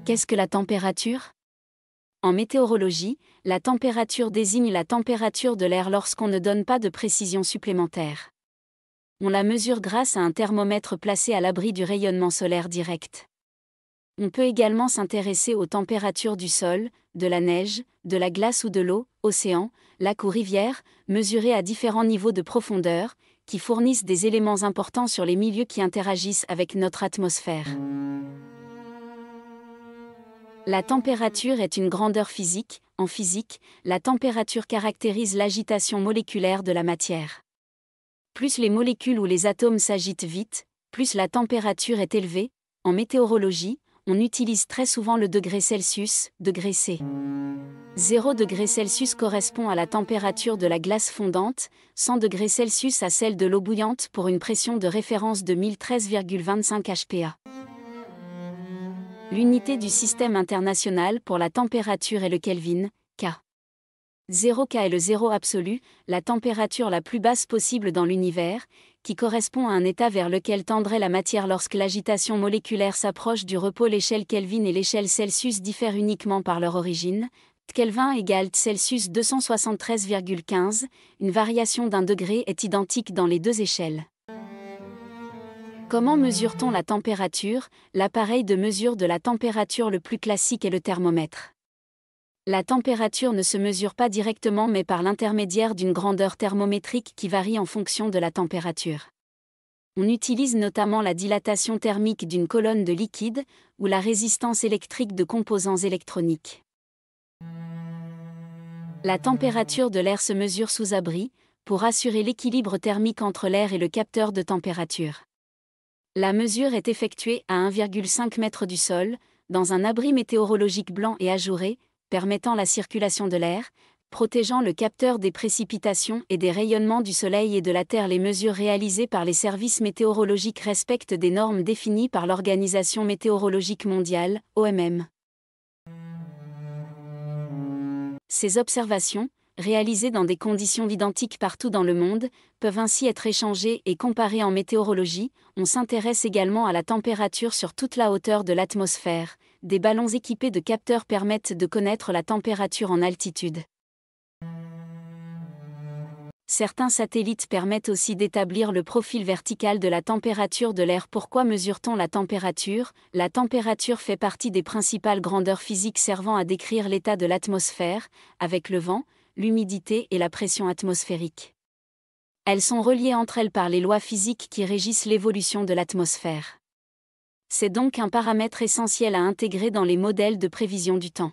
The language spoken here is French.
Qu'est-ce que la température? En météorologie, la température désigne la température de l'air lorsqu'on ne donne pas de précision supplémentaire. On la mesure grâce à un thermomètre placé à l'abri du rayonnement solaire direct. On peut également s'intéresser aux températures du sol, de la neige, de la glace ou de l'eau, océan, lac ou rivière, mesurées à différents niveaux de profondeur, qui fournissent des éléments importants sur les milieux qui interagissent avec notre atmosphère. La température est une grandeur physique. En physique, la température caractérise l'agitation moléculaire de la matière. Plus les molécules ou les atomes s'agitent vite, plus la température est élevée. En météorologie, on utilise très souvent le degré Celsius, degré C. 0 degré Celsius correspond à la température de la glace fondante, 100 degrés Celsius à celle de l'eau bouillante pour une pression de référence de 1013,25 HPa. L'unité du système international pour la température est le Kelvin, K. 0 K est le zéro absolu, la température la plus basse possible dans l'univers, qui correspond à un état vers lequel tendrait la matière lorsque l'agitation moléculaire s'approche du repos. L'échelle Kelvin et l'échelle Celsius diffèrent uniquement par leur origine. Kelvin égale Celsius 273,15, une variation d'un degré est identique dans les deux échelles. Comment mesure-t-on la température? L'appareil de mesure de la température le plus classique est le thermomètre. La température ne se mesure pas directement mais par l'intermédiaire d'une grandeur thermométrique qui varie en fonction de la température. On utilise notamment la dilatation thermique d'une colonne de liquide ou la résistance électrique de composants électroniques. La température de l'air se mesure sous abri, pour assurer l'équilibre thermique entre l'air et le capteur de température. La mesure est effectuée à 1,5 m du sol, dans un abri météorologique blanc et ajouré, permettant la circulation de l'air, protégeant le capteur des précipitations et des rayonnements du soleil et de la Terre. Les mesures réalisées par les services météorologiques respectent des normes définies par l'Organisation météorologique mondiale, OMM. Ces observations, réalisées dans des conditions identiques partout dans le monde, peuvent ainsi être échangées et comparées en météorologie. On s'intéresse également à la température sur toute la hauteur de l'atmosphère. Des ballons équipés de capteurs permettent de connaître la température en altitude. Certains satellites permettent aussi d'établir le profil vertical de la température de l'air. Pourquoi mesure-t-on la température? La température fait partie des principales grandeurs physiques servant à décrire l'état de l'atmosphère, avec le vent, l'humidité et la pression atmosphérique. Elles sont reliées entre elles par les lois physiques qui régissent l'évolution de l'atmosphère. C'est donc un paramètre essentiel à intégrer dans les modèles de prévision du temps.